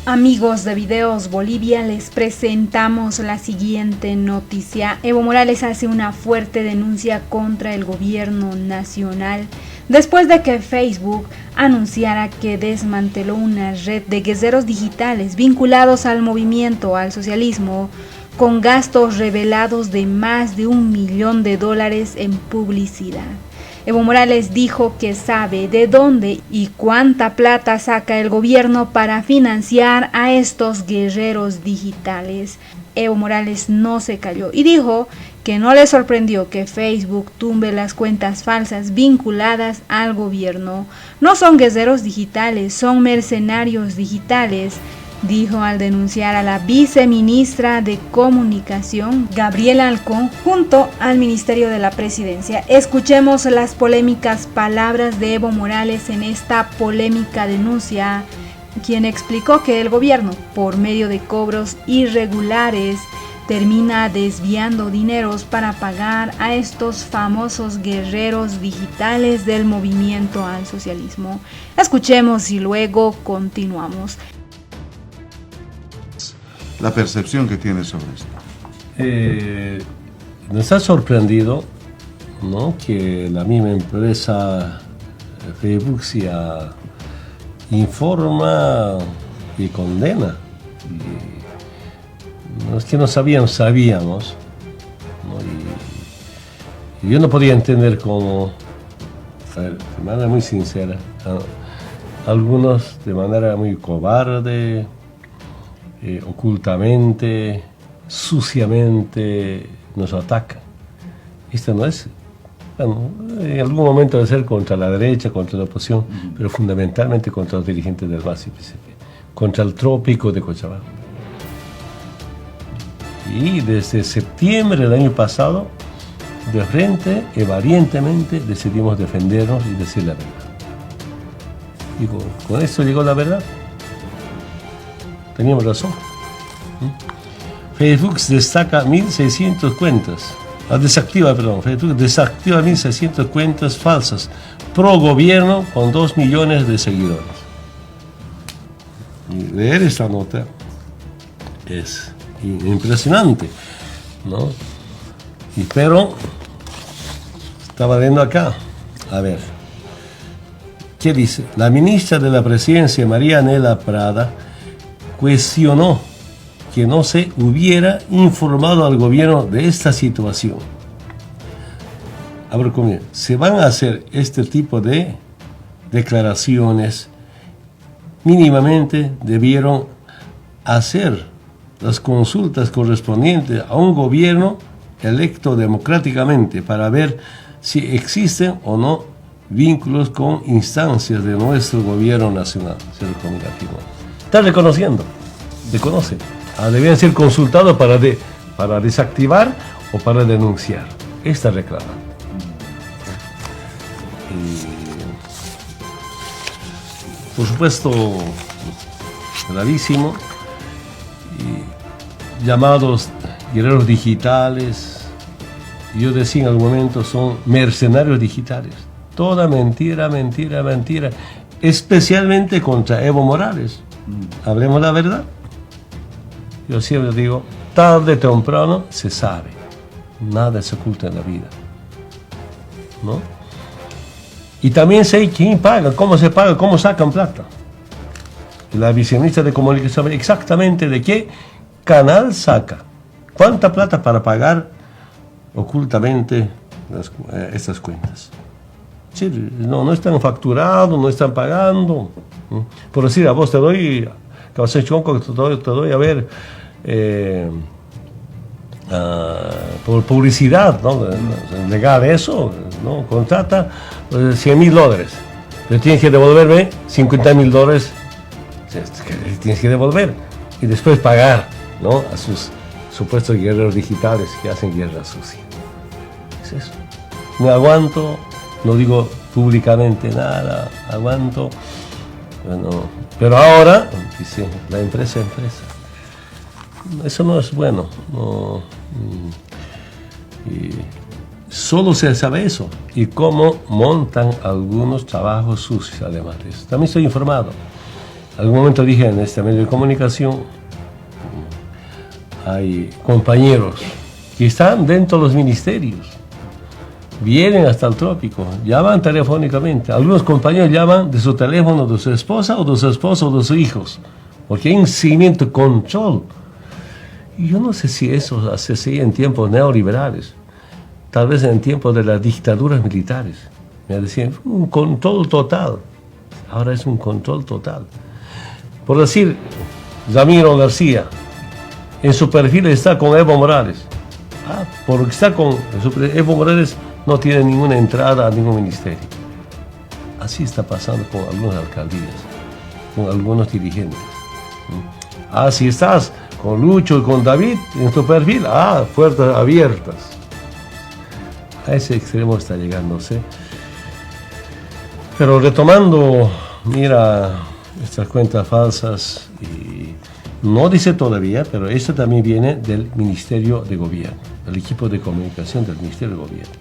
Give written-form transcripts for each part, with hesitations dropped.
Amigos de Videos Bolivia, les presentamos la siguiente noticia. Evo Morales hace una fuerte denuncia contra el gobierno nacional después de que Facebook anunciara que desmanteló una red de guerreros digitales vinculados al movimiento al socialismo con gastos revelados de más de $1 millón en publicidad. Evo Morales dijo que sabe de dónde y cuánta plata saca el gobierno para financiar a estos guerreros digitales. Evo Morales no se calló y dijo que no le sorprendió que Facebook tumbe las cuentas falsas vinculadas al gobierno. No son guerreros digitales, son mercenarios digitales, dijo al denunciar a la viceministra de Comunicación, Gabriela Alcón, junto al Ministerio de la Presidencia. Escuchemos las polémicas palabras de Evo Morales en esta polémica denuncia, quien explicó que el gobierno, por medio de cobros irregulares, termina desviando dineros para pagar a estos famosos guerreros digitales del movimiento al socialismo. Escuchemos y luego continuamos. La percepción que tiene sobre esto. Nos ha sorprendido, ¿no?, que la misma empresa Facebook informa y condena. No es que no sabíamos, ¿no? Y yo no podía entender cómo, de manera muy sincera, algunos de manera muy cobarde, ocultamente, suciamente nos ataca. Esto no es, bueno, en algún momento debe ser contra la derecha, contra la oposición, pero fundamentalmente contra los dirigentes del MAS y PCP, contra el trópico de Cochabamba. Y desde septiembre del año pasado, de frente y valientemente decidimos defendernos y decir la verdad. Y con esto llegó la verdad. Teníamos razón. Facebook destaca 1.600 cuentas. Facebook desactiva 1.600 cuentas falsas pro gobierno con 2 millones de seguidores. Y leer esta nota es impresionante, ¿no? Pero estaba leyendo acá. A ver. ¿Qué dice? La ministra de la Presidencia, María Anhela Prada, cuestionó que no se hubiera informado al gobierno de esta situación. A ver, ¿cómo? Se van a hacer este tipo de declaraciones, mínimamente debieron hacer las consultas correspondientes a un gobierno electo democráticamente para ver si existen o no vínculos con instancias de nuestro gobierno nacional. Se lo afirmó. Está reconociendo, reconoce. Debían ser consultados para desactivar o para denunciar. Esta reclama. Por supuesto, gravísimo. Llamados guerreros digitales, yo decía en algún momento, son mercenarios digitales. Toda mentira, mentira, mentira. Especialmente contra Evo Morales. Hablemos la verdad. Yo siempre digo, tarde o temprano se sabe. Nada se oculta en la vida, ¿no? Y también sé quién paga, cómo se paga, cómo sacan plata. La viceministra de Comunicación sabe exactamente de qué canal saca. ¿Cuánta plata para pagar ocultamente estas cuentas? Sí, no están facturados, no están pagando. Por decir, a vos te doy, te doy a ver, por publicidad, ¿no? Legal eso, ¿no? Contrata $100,000, pero tienes que devolverme $50,000, tienes que devolver y después pagar, ¿no?, a sus supuestos guerreros digitales que hacen guerra sucia. Es eso. Me aguanto, no digo públicamente nada, aguanto. Bueno, pero ahora, dice, la empresa. Eso no es bueno. No, y solo se sabe eso. Y cómo montan algunos trabajos sucios, además de eso. También estoy informado. Algún momento dije en este medio de comunicación, hay compañeros que están dentro de los ministerios, vienen hasta el trópico, llaman telefónicamente. Algunos compañeros llaman de su teléfono de su esposa o de su esposo o de sus hijos, porque hay un seguimiento, control. Y yo no sé si eso se hacía en tiempos neoliberales, tal vez en tiempos de las dictaduras militares. Me decían, un control total. Ahora es un control total. Por decir, Ramiro García, en su perfil está con Evo Morales. Porque está con Evo Morales, no tiene ninguna entrada a ningún ministerio. Así está pasando con algunas alcaldías, con algunos dirigentes. Si estás con Lucho y con David en tu perfil, puertas abiertas. A ese extremo está llegándose. Pero retomando, mira, estas cuentas falsas, y no dice todavía, pero esto también viene del Ministerio de Gobierno, del equipo de comunicación del Ministerio de Gobierno.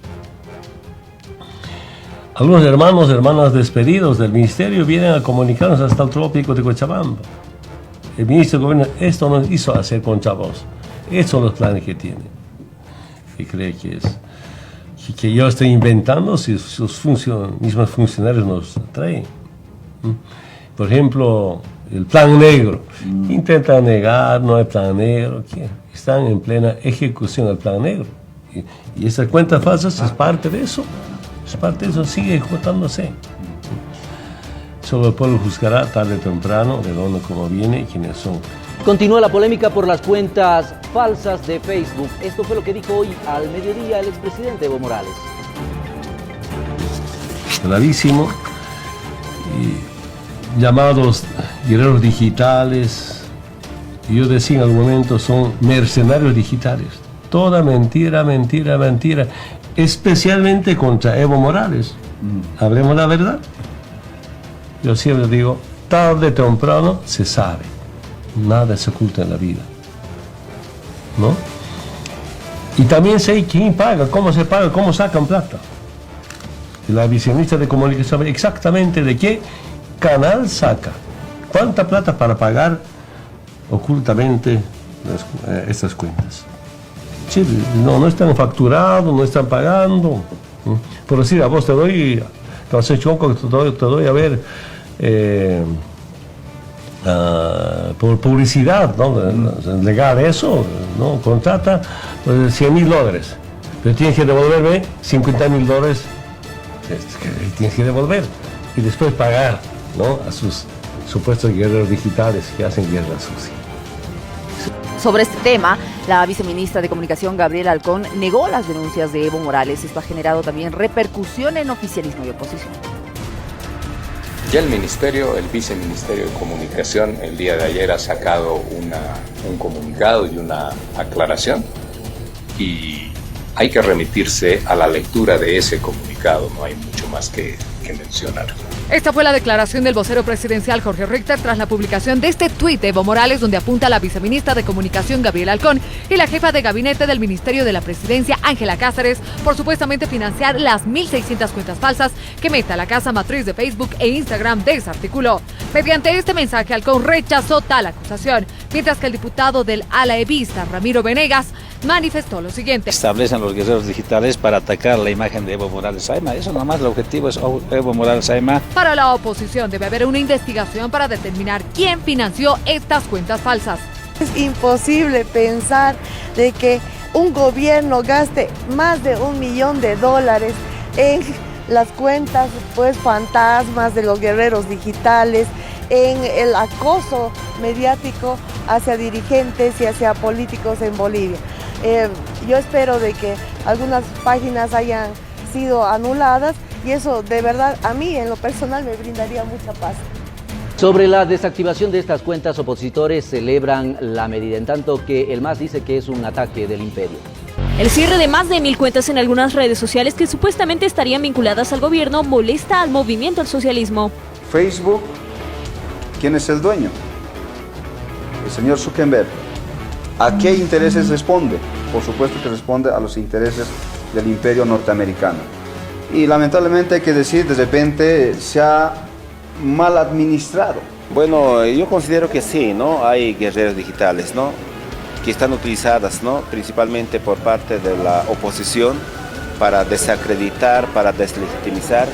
Algunos hermanas despedidos del ministerio vienen a comunicarnos hasta el trópico de Cochabamba. El ministro de Gobierno esto nos hizo hacer con Chavos. Estos son los planes que tiene. Y cree que yo estoy inventando si sus mismos funcionarios nos traen. Por ejemplo, el plan negro. Intentan negar, no hay plan negro. Están en plena ejecución del plan negro. Y esas cuentas falsas es parte de eso. Es parte de eso, sigue ejecutándose. Solo el pueblo juzgará tarde o temprano de dónde, cómo viene y quiénes son. Continúa la polémica por las cuentas falsas de Facebook. Esto fue lo que dijo hoy al mediodía el expresidente Evo Morales. Gravísimo. Llamados guerreros digitales, yo decía en algún momento, son mercenarios digitales. Toda mentira, mentira, mentira. Especialmente contra Evo Morales. Hablemos la verdad. Yo siempre digo, tarde o temprano se sabe. Nada se oculta en la vida. ¿No? Y también sé quién paga, cómo se paga, cómo sacan plata. La viceministra de Comunicación sabe exactamente de qué canal saca. ¿Cuánta plata para pagar ocultamente estas cuentas? Sí, no están facturados, no están pagando. Por decir, a vos te doy, te doy a ver por publicidad, ¿no? Legal eso, ¿no? Contrata $100,000, pero tienes que devolverme $50,000, tienes que devolver y después pagar, ¿no? A sus supuestos guerreros digitales que hacen guerra sucia. Sobre este tema, la viceministra de Comunicación, Gabriela Alcón, negó las denuncias de Evo Morales. Esto ha generado también repercusión en oficialismo y oposición. Ya el viceministerio de Comunicación, el día de ayer ha sacado un comunicado y una aclaración, y hay que remitirse a la lectura de ese comunicado, no hay mucho más que mencionar. Esta fue la declaración del vocero presidencial Jorge Richter tras la publicación de este tuit de Evo Morales, donde apunta a la viceministra de Comunicación Gabriela Alcón y la jefa de gabinete del Ministerio de la Presidencia Ángela Cáceres por supuestamente financiar las 1.600 cuentas falsas que Meta, la casa matriz de Facebook e Instagram, desarticuló. Mediante este mensaje, Alcón rechazó tal acusación, mientras que el diputado del ala evista, Ramiro Venegas, manifestó lo siguiente. Establecen los guerreros digitales para atacar la imagen de Evo Morales Saima. Eso nomás, el objetivo es Evo Morales Saima. Para la oposición debe haber una investigación para determinar quién financió estas cuentas falsas. Es imposible pensar de que un gobierno gaste más de $1 millón en las cuentas pues fantasmas de los guerreros digitales, en el acoso mediático hacia dirigentes y hacia políticos en Bolivia. Yo espero de que algunas páginas hayan sido anuladas y eso de verdad a mí en lo personal me brindaría mucha paz. Sobre la desactivación de estas cuentas, opositores celebran la medida, en tanto que el MAS dice que es un ataque del imperio. El cierre de más de 1.000 cuentas en algunas redes sociales que supuestamente estarían vinculadas al gobierno molesta al movimiento al socialismo. Facebook, ¿quién es el dueño? El señor Zuckerberg. ¿A qué intereses responde? Por supuesto que responde a los intereses del imperio norteamericano. Y lamentablemente hay que decir, de repente se ha mal administrado Bueno, yo considero que sí, ¿no? Hay guerreros digitales, ¿no? Que están utilizadas, ¿no? Principalmente por parte de la oposición para desacreditar, para deslegitimizar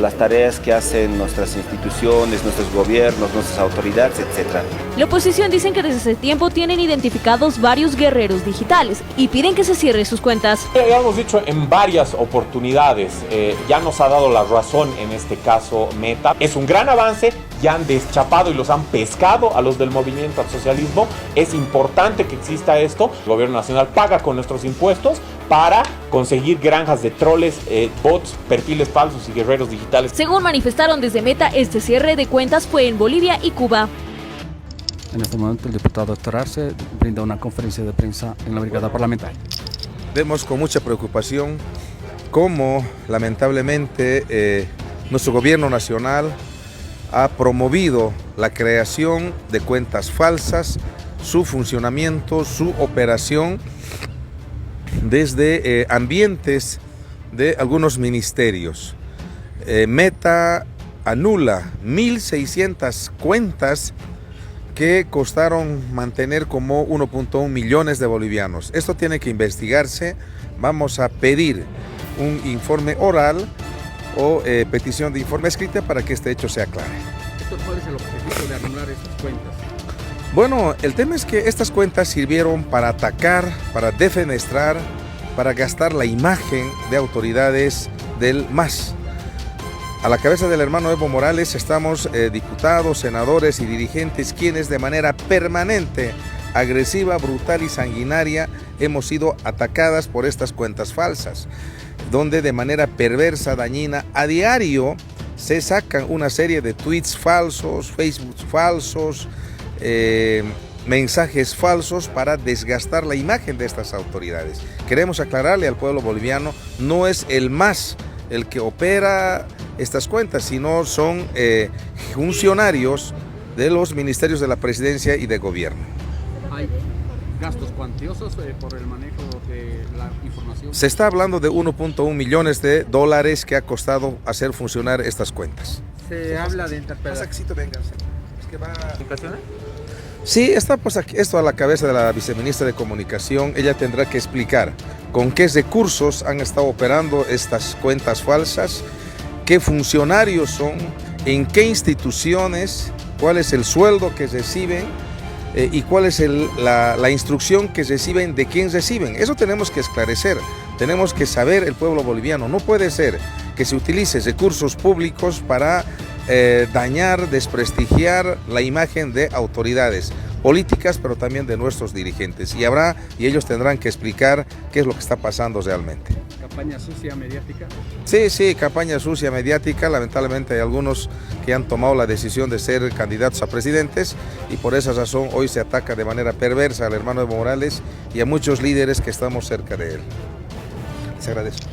las tareas que hacen nuestras instituciones, nuestros gobiernos, nuestras autoridades, etc. La oposición dicen que desde ese tiempo tienen identificados varios guerreros digitales y piden que se cierren sus cuentas. Ya hemos dicho en varias oportunidades, ya nos ha dado la razón en este caso Meta. Es un gran avance, ya han deschapado y los han pescado a los del movimiento al socialismo. Es importante que exista esto. El gobierno nacional paga con nuestros impuestos para conseguir granjas de troles, bots, perfiles falsos y guerreros digitales. Según manifestaron desde Meta, este cierre de cuentas fue en Bolivia y Cuba. En este momento el diputado Héctor Arce brinda una conferencia de prensa en la brigada parlamentaria. Vemos con mucha preocupación cómo lamentablemente nuestro gobierno nacional ha promovido la creación de cuentas falsas, su funcionamiento, su operación desde ambientes de algunos ministerios. Meta anula 1.600 cuentas que costaron mantener como 1.1 millones de bolivianos. Esto tiene que investigarse. Vamos a pedir un informe oral o petición de informe escrita para que este hecho se aclare. ¿Cuál es el objetivo de anular estas cuentas? Bueno, el tema es que estas cuentas sirvieron para atacar, para defenestrar, para gastar la imagen de autoridades del MAS. A la cabeza del hermano Evo Morales estamos diputados, senadores y dirigentes quienes de manera permanente, agresiva, brutal y sanguinaria hemos sido atacadas por estas cuentas falsas, donde de manera perversa, dañina, a diario se sacan una serie de tweets falsos, Facebook falsos, mensajes falsos para desgastar la imagen de estas autoridades. Queremos aclararle al pueblo boliviano, no es el MAS el que opera estas cuentas, sino son funcionarios de los ministerios de la presidencia y de gobierno. ¿Hay gastos cuantiosos por el manejo de la información? Se está hablando de 1.1 millones de dólares que ha costado hacer funcionar estas cuentas. Se habla de interpelación. Sí, está pues aquí, esto a la cabeza de la viceministra de Comunicación. Ella tendrá que explicar con qué recursos han estado operando estas cuentas falsas, qué funcionarios son, en qué instituciones, cuál es el sueldo que reciben y cuál es la instrucción que reciben, de quién reciben. Eso tenemos que esclarecer, tenemos que saber el pueblo boliviano. No puede ser que se utilice recursos públicos para dañar, desprestigiar la imagen de autoridades políticas, pero también de nuestros dirigentes. Y ellos tendrán que explicar qué es lo que está pasando realmente. ¿Campaña sucia mediática? Sí, campaña sucia mediática. Lamentablemente hay algunos que han tomado la decisión de ser candidatos a presidentes y por esa razón hoy se ataca de manera perversa al hermano Evo Morales y a muchos líderes que estamos cerca de él. Les agradezco.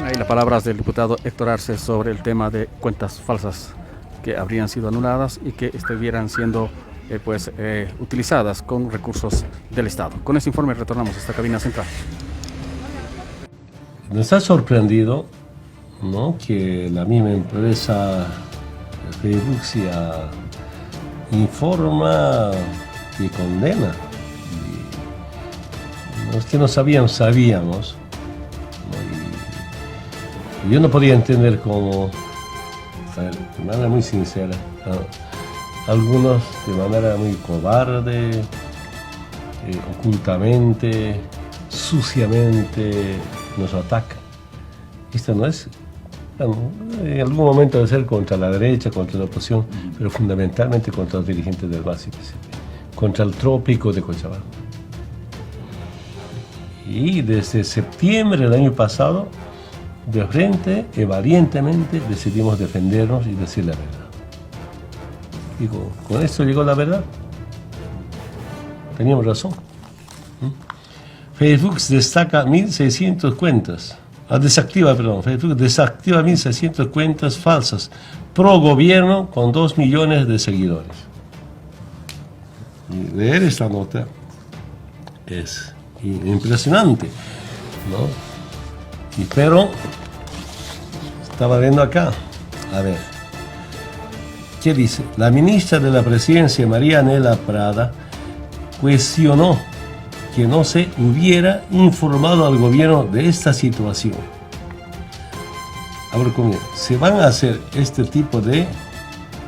Ahí las palabras del diputado Héctor Arce sobre el tema de cuentas falsas que habrían sido anuladas y que estuvieran siendo utilizadas con recursos del Estado. Con este informe retornamos a esta cabina central. Nos ha sorprendido, ¿no?, que la misma empresa Facebook informa y condena. Y los que no sabíamos, ¿no? Y yo no podía entender cómo, de manera muy sincera, algunos de manera muy cobarde, ocultamente, suciamente nos atacan. Esto no es, en algún momento debe ser contra la derecha, contra la oposición, pero fundamentalmente contra los dirigentes del MAS y PCP, contra el trópico de Cochabamba. Y desde septiembre del año pasado, de frente y valientemente decidimos defendernos y decir la verdad. Y con esto llegó la verdad. Teníamos razón. Facebook destaca 1.600 cuentas. Facebook desactiva 1.600 cuentas falsas pro gobierno con 2 millones de seguidores. Y leer esta nota es impresionante, ¿no? Pero estaba viendo acá, a ver, ¿Qué dice? La ministra de la Presidencia, María Anhela Prada, cuestionó que no se hubiera informado al gobierno de esta situación. Ahora, se van a hacer este tipo de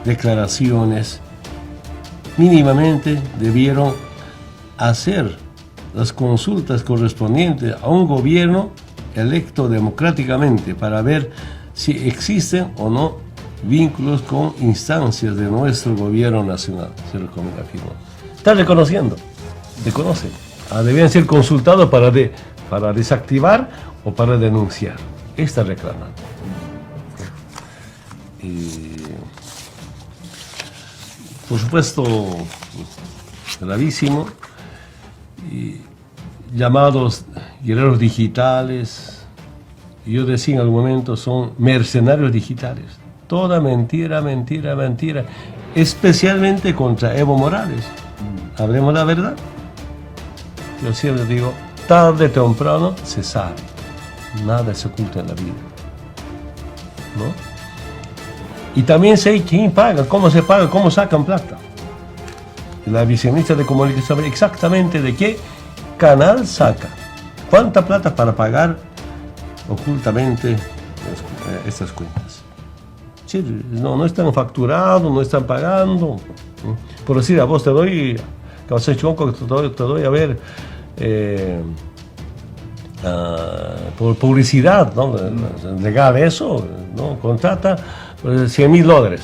declaraciones, mínimamente debieron hacer las consultas correspondientes a un gobierno electo democráticamente para ver si existen o no vínculos con instancias de nuestro gobierno nacional. Se lo afirmó. Está reconociendo, reconocen. Debían ser consultados para desactivar o para denunciar. Está reclamando. Por supuesto, gravísimo. Llamados guerreros digitales, yo decía en algún momento, son mercenarios digitales. Toda mentira, mentira, mentira, especialmente contra Evo Morales. Hablemos la verdad. Yo siempre digo, tarde o temprano se sabe, nada se oculta en la vida, ¿no? Y también sé quién paga, cómo se paga, cómo sacan plata. La viceministra de Comunicación sabe exactamente de qué canal saca, cuánta plata para pagar ocultamente estas cuentas. Sí, no están facturados, no están pagando. Por decir, a vos te doy, te doy a ver, por publicidad, ¿no? Legal eso, ¿no? Contrata $100,000,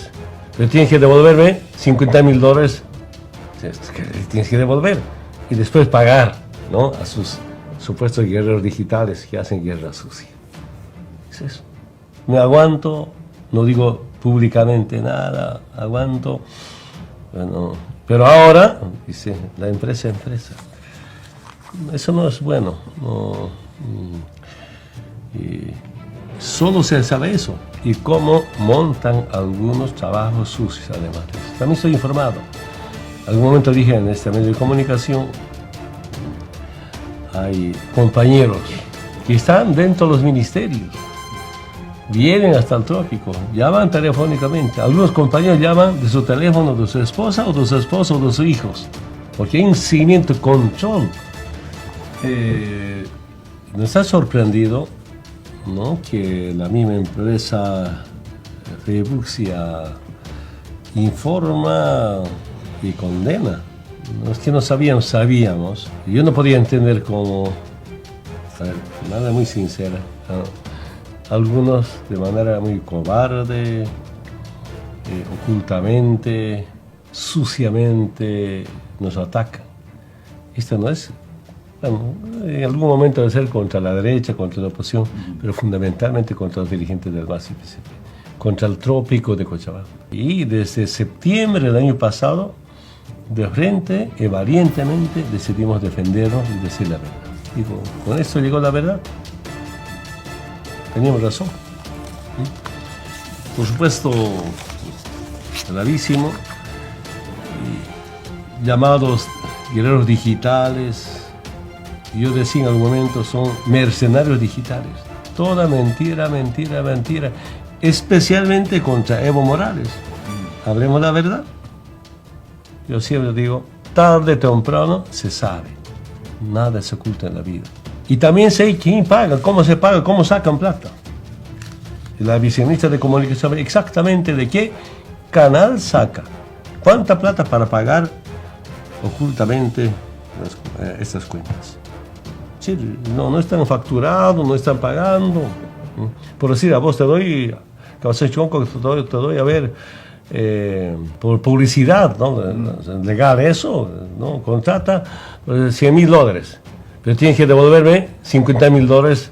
pero tienes que devolverme $50,000, tienes que devolver y después pagar, ¿no? A sus supuestos guerreros digitales que hacen guerra sucia. Es eso. Me aguanto, no digo públicamente nada, aguanto, bueno, pero ahora, dice, la empresa. Eso no es bueno, no, y solo se sabe eso, y cómo montan algunos trabajos sucios además. También estoy informado. Algún momento dije en este medio de comunicación, hay compañeros que están dentro de los ministerios, vienen hasta el trópico, llaman telefónicamente. Algunos compañeros llaman de su teléfono de su esposa o de su esposo o de sus hijos, porque hay un seguimiento, control. Nos ha sorprendido, ¿no?, que la misma empresa Rebuxia informa y condena. No es que no sabíamos. Yo no podía entender cómo, nada muy sincera, algunos de manera muy cobarde, ocultamente, suciamente nos atacan. Esto no es, bueno, en algún momento debe ser contra la derecha, contra la oposición, pero fundamentalmente contra los dirigentes del MAS y PCP, contra el trópico de Cochabamba. Y desde septiembre del año pasado, de frente y valientemente decidimos defendernos y decir la verdad. Digo, con esto llegó la verdad. Teníamos razón. Por supuesto, gravísimo. Llamados guerreros digitales, yo decía en algún momento, son mercenarios digitales. Toda mentira, mentira, mentira, especialmente contra Evo Morales. Hablemos la verdad. Yo siempre digo, tarde o temprano se sabe, nada se oculta en la vida. Y también sé quién paga, cómo se paga, cómo sacan plata. La viceministra de Comunicación sabe exactamente de qué canal saca, cuánta plata para pagar ocultamente estas cuentas. Sí, no están facturados, no están pagando. Por decir, a vos te doy, te doy a ver, por publicidad, ¿no? Legal eso, ¿no? Contrata $100,000, pero tienes que devolverme $50,000,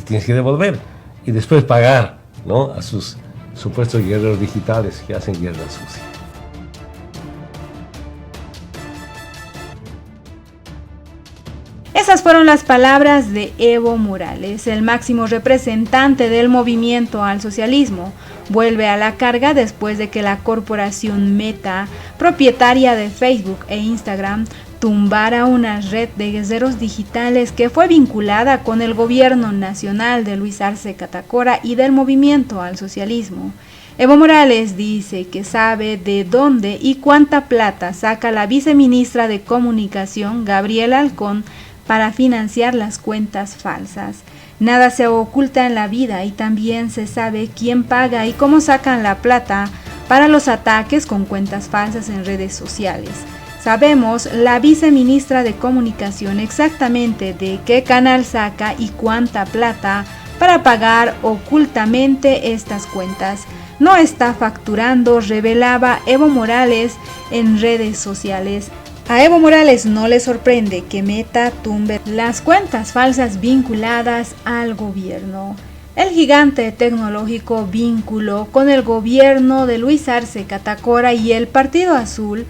tienes que devolver y después pagar, ¿no?, a sus supuestos guerreros digitales que hacen guerra sucia. Esas fueron las palabras de Evo Morales, el máximo representante del movimiento al socialismo. Vuelve a la carga después de que la corporación Meta, propietaria de Facebook e Instagram, tumbara una red de guerreros digitales que fue vinculada con el gobierno nacional de Luis Arce Catacora y del movimiento al socialismo. Evo Morales dice que sabe de dónde y cuánta plata saca la viceministra de Comunicación, Gabriela Alcón, para financiar las cuentas falsas. Nada se oculta en la vida y también se sabe quién paga y cómo sacan la plata para los ataques con cuentas falsas en redes sociales. Sabemos la viceministra de Comunicación exactamente de qué canal saca y cuánta plata para pagar ocultamente estas cuentas. No está facturando, revelaba Evo Morales en redes sociales. A Evo Morales no le sorprende que Meta tumbe las cuentas falsas vinculadas al gobierno. El gigante tecnológico vinculó con el gobierno de Luis Arce Catacora y el Partido Azul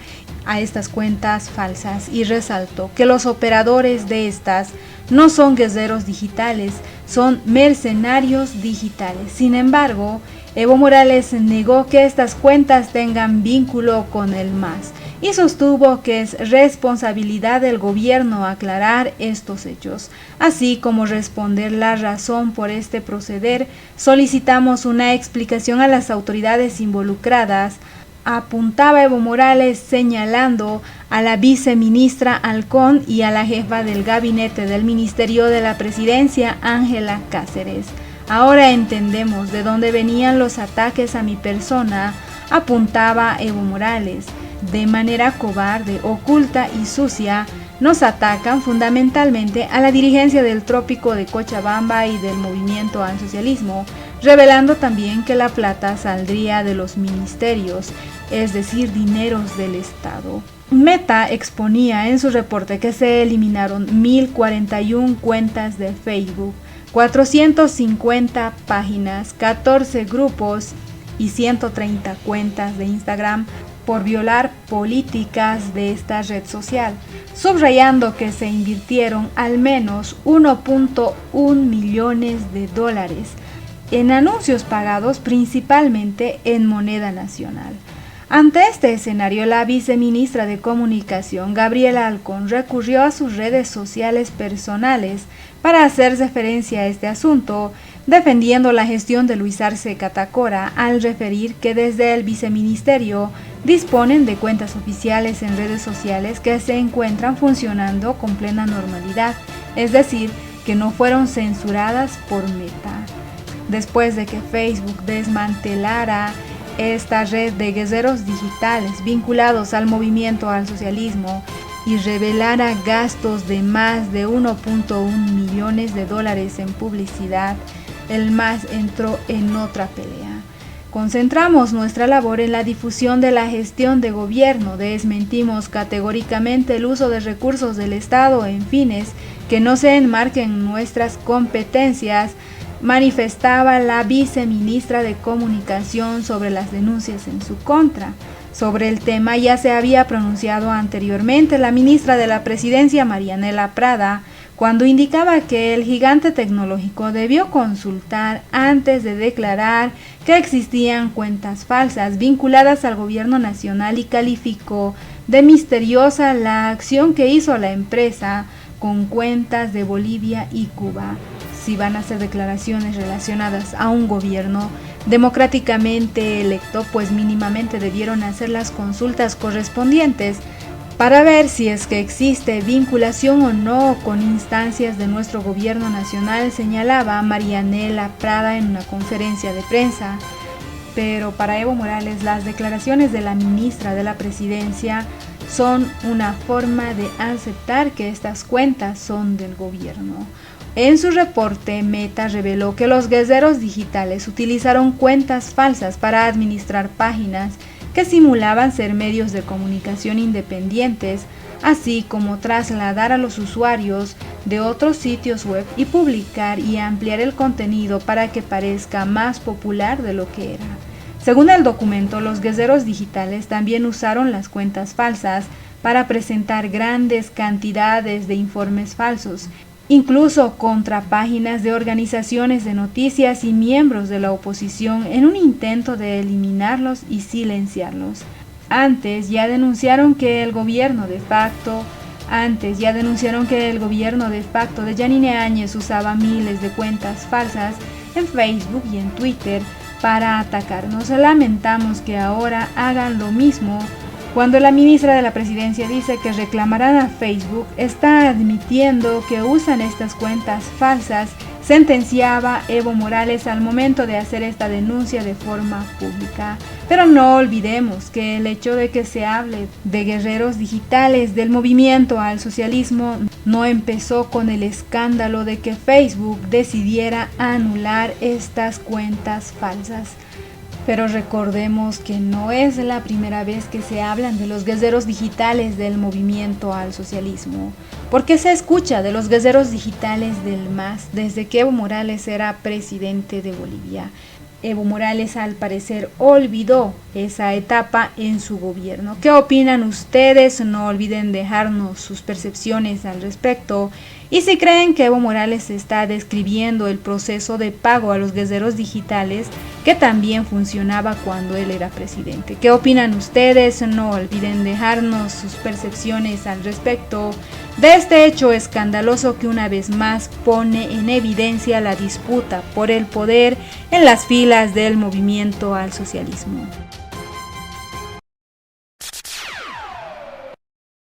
a estas cuentas falsas y resaltó que los operadores de estas no son guerreros digitales, son mercenarios digitales. Sin embargo, Evo Morales negó que estas cuentas tengan vínculo con el MAS y sostuvo que es responsabilidad del gobierno aclarar estos hechos, así como responder la razón por este proceder. Solicitamos una explicación a las autoridades involucradas, apuntaba Evo Morales, señalando a la viceministra Alcón y a la jefa del gabinete del Ministerio de la Presidencia, Ángela Cáceres. Ahora entendemos de dónde venían los ataques a mi persona, apuntaba Evo Morales. De manera cobarde, oculta y sucia, nos atacan fundamentalmente a la dirigencia del Trópico de Cochabamba y del Movimiento al Socialismo, revelando también que la plata saldría de los ministerios, es decir, dineros del Estado. Meta exponía en su reporte que se eliminaron 1.041 cuentas de Facebook, 450 páginas, 14 grupos y 130 cuentas de Instagram por violar políticas de esta red social, subrayando que se invirtieron al menos 1.1 millones de dólares en anuncios pagados principalmente en moneda nacional. Ante este escenario, la viceministra de Comunicación, Gabriela Alcón, recurrió a sus redes sociales personales para hacer referencia a este asunto, defendiendo la gestión de Luis Arce Catacora al referir que desde el viceministerio disponen de cuentas oficiales en redes sociales que se encuentran funcionando con plena normalidad, es decir, que no fueron censuradas por Meta. Después de que Facebook desmantelara esta red de guerreros digitales vinculados al movimiento al socialismo y revelara gastos de más de 1.1 millones de dólares en publicidad, el MAS entró en otra pelea. Concentramos nuestra labor en la difusión de la gestión de gobierno, desmentimos categóricamente el uso de recursos del Estado en fines que no se enmarquen en nuestras competencias, manifestaba la viceministra de Comunicación sobre las denuncias en su contra. Sobre el tema ya se había pronunciado anteriormente la ministra de la Presidencia, Marianela Prada, cuando indicaba que el gigante tecnológico debió consultar antes de declarar que existían cuentas falsas vinculadas al gobierno nacional y calificó de misteriosa la acción que hizo la empresa con cuentas de Bolivia y Cuba. Si van a hacer declaraciones relacionadas a un gobierno democráticamente electo, pues mínimamente debieron hacer las consultas correspondientes para ver si es que existe vinculación o no con instancias de nuestro gobierno nacional, señalaba Marianela Prada en una conferencia de prensa. Pero para Evo Morales, las declaraciones de la ministra de la Presidencia son una forma de aceptar que estas cuentas son del gobierno. En su reporte, Meta reveló que los guerreros digitales utilizaron cuentas falsas para administrar páginas que simulaban ser medios de comunicación independientes, así como trasladar a los usuarios de otros sitios web y publicar y ampliar el contenido para que parezca más popular de lo que era. Según el documento, los guerreros digitales también usaron las cuentas falsas para presentar grandes cantidades de informes falsos, incluso contra páginas de organizaciones de noticias y miembros de la oposición en un intento de eliminarlos y silenciarlos. Antes ya denunciaron que el gobierno de facto de Yanine Áñez usaba miles de cuentas falsas en Facebook y en Twitter para atacarnos. Lamentamos que ahora hagan lo mismo. Cuando la ministra de la Presidencia dice que reclamarán a Facebook, está admitiendo que usan estas cuentas falsas, sentenciaba Evo Morales al momento de hacer esta denuncia de forma pública. Pero no olvidemos que el hecho de que se hable de guerreros digitales del movimiento al socialismo no empezó con el escándalo de que Facebook decidiera anular estas cuentas falsas. Pero recordemos que no es la primera vez que se hablan de los guerreros digitales del movimiento al socialismo, porque se escucha de los guerreros digitales del MAS desde que Evo Morales era presidente de Bolivia. Evo Morales al parecer olvidó esa etapa en su gobierno. ¿Qué opinan ustedes? No olviden dejarnos sus percepciones al respecto. Y si creen que Evo Morales está describiendo el proceso de pago a los guerreros digitales que también funcionaba cuando él era presidente. ¿Qué opinan ustedes? No olviden dejarnos sus percepciones al respecto de este hecho escandaloso que una vez más pone en evidencia la disputa por el poder en las filas del movimiento al socialismo.